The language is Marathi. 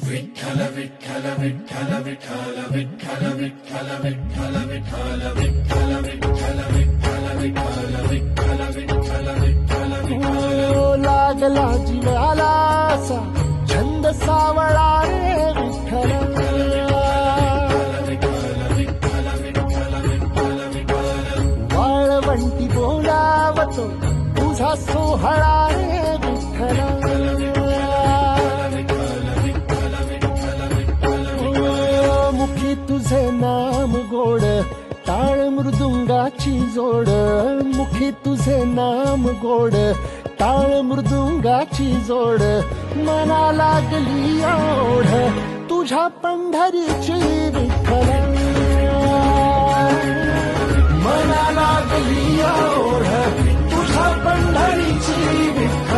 विठ्ठल विठ्ठल विठ्ठल विठ्ठल विठ्ठल विठ्ठल विठ्ठल विठ्ठल विठ्ठल विठ्ठल विठ्ठल विठ्ठल विठ्ठल विठ्ठल विठ्ठल विठ्ठल लागला जीवाला असा छंद सावळा रे विठ्ठल वाळवंटी बोलावतो तुझा सोहळा रे विठ्ठल मुखी तुझे नाम गोड टाळ मृदुंगाची जोड मुखी तुझे नाम गोड टाळ मृदुंगाची जोड मना लागली ओढ तुझ्या पंढरीची विठ्ठल मना लागली ओढ तुझ्या पंढरीची विठ्ठल